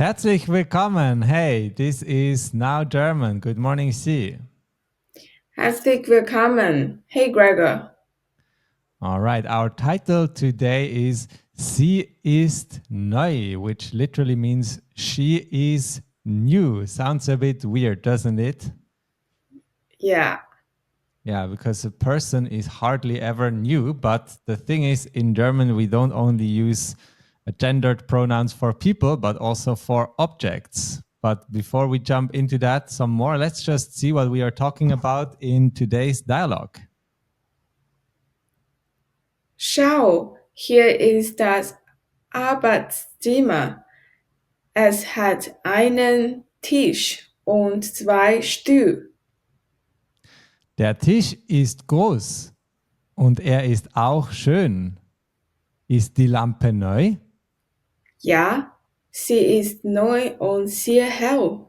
Herzlich willkommen. Hey, this is Now German. Good morning, Sie. Herzlich willkommen. Hey, Gregor. All right, our title today is Sie ist neu, which literally means she is new. Sounds a bit weird, doesn't it? Yeah. Yeah, because a person is hardly ever new. But the thing is, in German, we don't only use gendered pronouns for people, but also for objects. But before we jump into that some more, let's just see what we are talking about in today's dialogue. Schau, hier ist das Arbeitszimmer. Es hat einen Tisch und zwei Stühle. Der Tisch ist groß und er ist auch schön. Ist die Lampe neu? Ja, sie ist neu und sehr hell.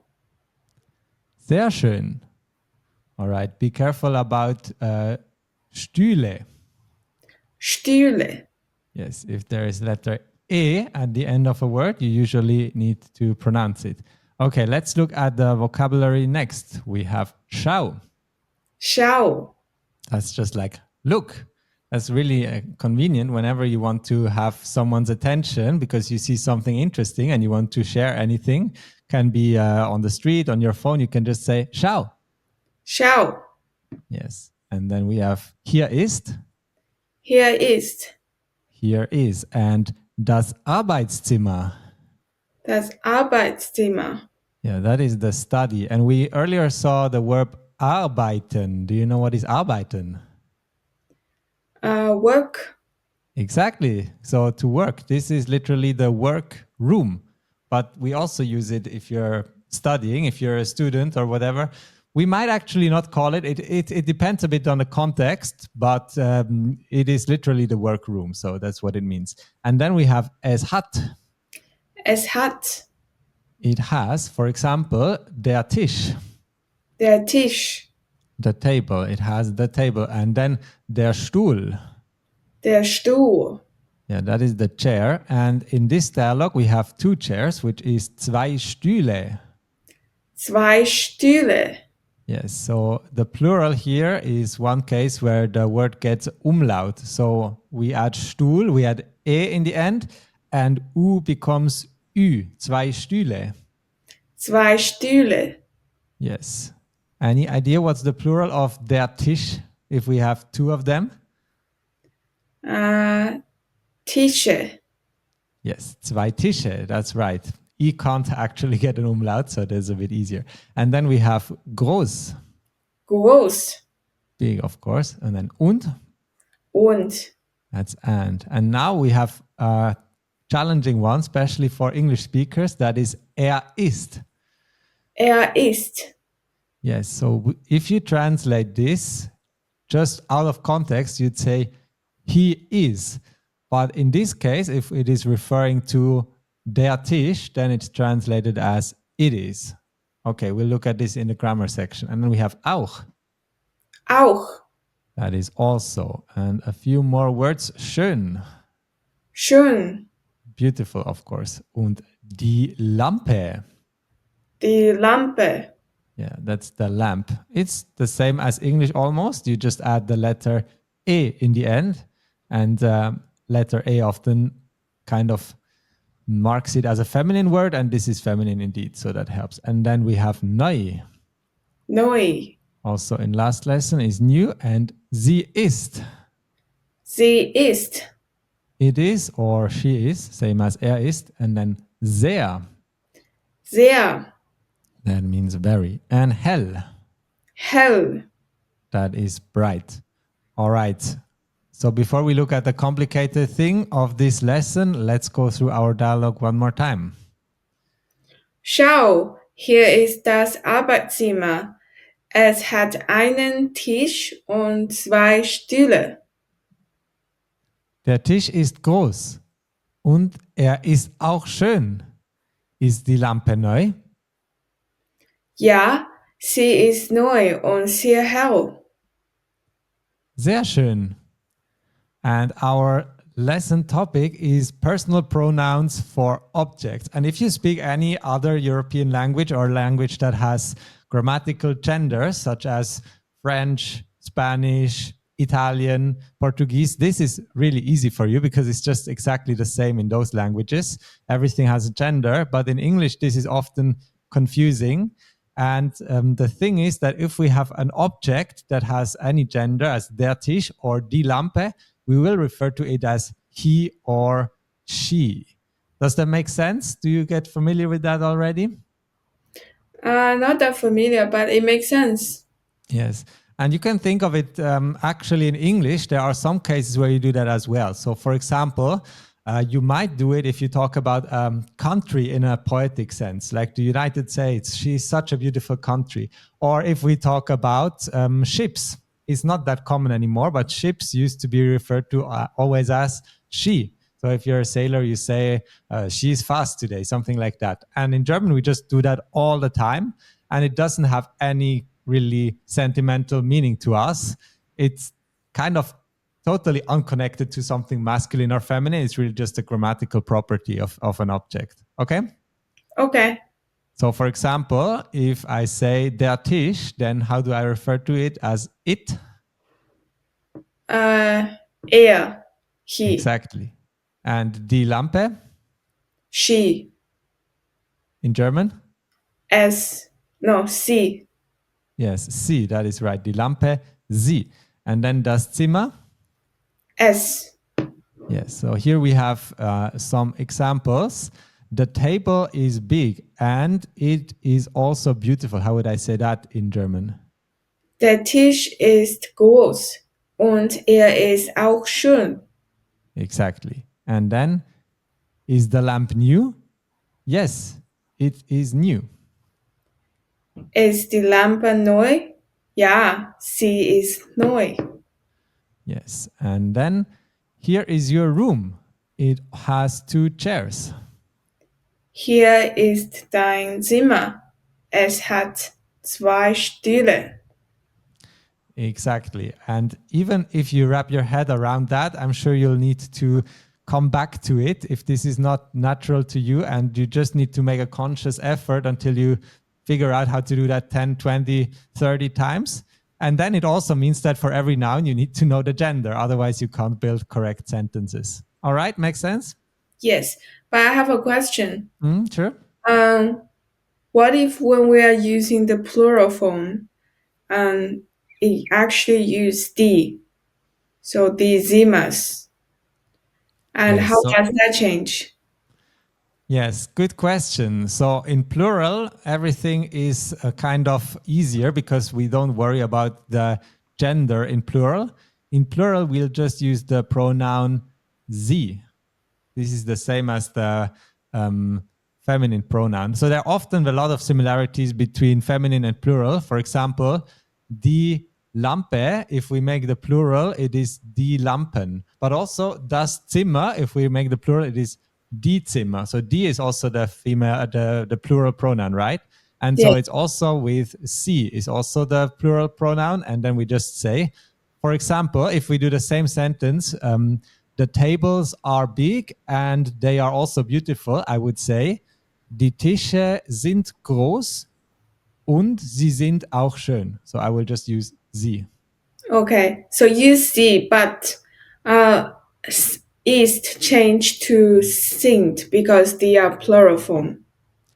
Sehr schön. All right, be careful about Stühle. Stühle. Yes, if there is letter E at the end of a word, you usually need to pronounce it. Okay, let's look at the vocabulary next. We have schau. Schau. That's just like look. That's really convenient whenever you want to have someone's attention because you see something interesting and you want to share anything. Can be on the street, on your phone. You can just say schau. Schau. Yes. And then we have hier ist. Hier ist Here is. And das Arbeitszimmer. das Arbeitszimmer. Yeah, that is the study. And we earlier saw the verb arbeiten. Do you know what is arbeiten? Work. Exactly. So to work, this is literally the work room. But we also use it if you're studying, if you're a student or whatever. We might actually not call it. It depends a bit on the context, but it is literally the workroom. So that's what it means. And then we have es hat. Es hat It has, for example, der Tisch, der Tisch, the table. It has the table. And then der Stuhl. der Stuhl. Yeah, that is the chair. And in this dialogue, we have two chairs, which is zwei Stühle. Zwei Stühle. Yes, so the plural here is one case where the word gets umlaut. So we add Stuhl, we add E in the end, and U becomes Ü, zwei Stühle. Zwei Stühle. Yes. Any idea what's the plural of der Tisch if we have two of them? Tische. Yes, zwei Tische, that's right. E can't actually get an umlaut, so that's a bit easier. And then we have groß, Groß. big, of course, and then Und. that's and. And now we have a challenging one, especially for English speakers, that is ist. Ist. Yes, so if you translate this just out of context, you'd say he is. But in this case, if it is referring to der Tisch, then it's translated as it is. Okay, we'll look at this in the grammar section. And then we have auch. Auch. That is also. And a few more words. Schön. Schön. Beautiful, of course. Und die Lampe. Die Lampe. Yeah, that's the lamp. It's the same as English almost. You just add the letter E in the end. And letter A often kind of marks it as a feminine word. And this is feminine indeed. So that helps. And then we have neu. Neu. Also in last lesson is new. And sie ist. Sie ist. It is or she is. Same as er ist. And then sehr. Sehr. That means very. And hell. Hell. That is bright. All right. So before we look at the complicated thing of this lesson, let's go through our dialogue one more time. Schau, hier ist das Arbeitszimmer. Es hat einen Tisch und zwei Stühle. Der Tisch ist groß und er ist auch schön. Ist die Lampe neu? Ja, sie ist neu und sehr hell. Sehr schön. And our lesson topic is personal pronouns for objects. And if you speak any other European language or language that has grammatical genders, such as French, Spanish, Italian, Portuguese, this is really easy for you because it's just exactly the same in those languages. Everything has a gender, but in English, this is often confusing. And the thing is that if we have an object that has any gender as der Tisch or die Lampe, we will refer to it as he or she. Does that make sense? Do you get familiar with that already? Not that familiar, but it makes sense. Yes. And you can think of it actually in English, there are some cases where you do that as well. So, for example, you might do it if you talk about country in a poetic sense, like the United States. She's such a beautiful country. Or if we talk about ships, it's not that common anymore, but ships used to be referred to always as she. So if you're a sailor, you say, she's fast today, something like that. And in German, we just do that all the time. And it doesn't have any really sentimental meaning to us. It's kind of totally unconnected to something masculine or feminine. It's really just a grammatical property of an object. Okay? Okay. So for example, if I say der Tisch, then how do I refer to it as it? Er, he, Exactly. And die Lampe she, in German? sie, Yes, sie, that is right. Die Lampe, sie. And then das Zimmer? es, Yes, so here we have some examples. The table is big and it is also beautiful. How would I say that in German? der Tisch ist groß und ist auch schön. Exactly. And then, is the lamp new? Yes, it is new. Ist die Lampe neu? Ja, sie ist neu. Yes. And then, here is your room. It has 2 chairs. Hier ist dein Zimmer. Es hat 2 Stühle. Exactly. And even if you wrap your head around that, I'm sure you'll need to come back to it if this is not natural to you, and you just need to make a conscious effort until you figure out how to do that 10, 20, 30 times. And then it also means that for every noun, you need to know the gender. Otherwise, you can't build correct sentences. All right, makes sense? Yes, but I have a question. Sure. What if when we are using the plural form, it actually use die? So die Zimmers. And Yes, how so- does that change? Yes, good question. So in plural, everything is kind of easier because we don't worry about the gender in plural. In plural, we'll just use the pronoun sie. This is the same as the feminine pronoun. So there are often a lot of similarities between feminine and plural. For example, die Lampe, if we make the plural, it is die Lampen. But also das Zimmer, if we make the plural, it is die Zimmer. So die is also the female, the plural pronoun, right? And so Yeah. it's also with sie is also the plural pronoun. And then we just say, for example, if we do the same sentence, the tables are big and they are also beautiful, I would say, die Tische sind groß und sie sind auch schön. So I will just use sie. Okay, so use sie, but ist changed to sind because they are plural form.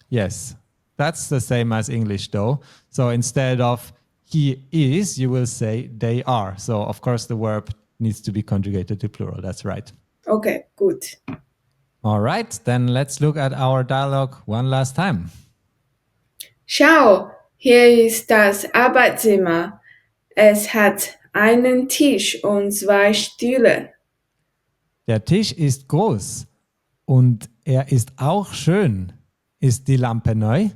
Yes, that's the same as English though. So instead of he is, you will say they are. So of course the verb needs to be conjugated to plural. That's right. Okay, good. All right, then let's look at our dialogue one last time. Schau, hier ist das Arbeitszimmer. Es hat einen Tisch und 2 Stühle. Der Tisch ist groß und er ist auch schön. Ist die Lampe neu?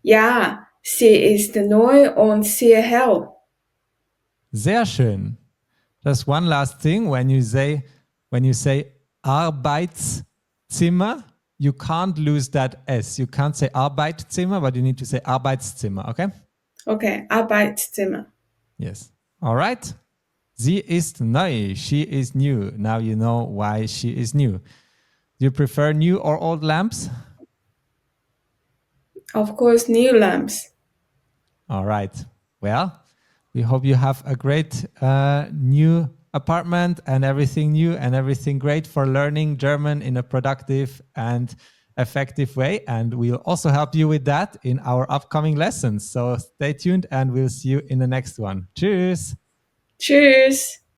Ja, sie ist neu und sehr hell. Sehr schön. Just one last thing, when you say Arbeitszimmer, you can't lose that S. You can't say Arbeitszimmer, but you need to say Arbeitszimmer, okay? Okay, Arbeitszimmer. Yes. All right. Sie ist neu. She is new. Now you know why she is new. Do you prefer new or old lamps? Of course, new lamps. All right. Well, we hope you have a great new apartment and everything new and everything great for learning German in a productive and effective way. And we'll also help you with that in our upcoming lessons. So stay tuned and we'll see you in the next one. Cheers. Tschüss.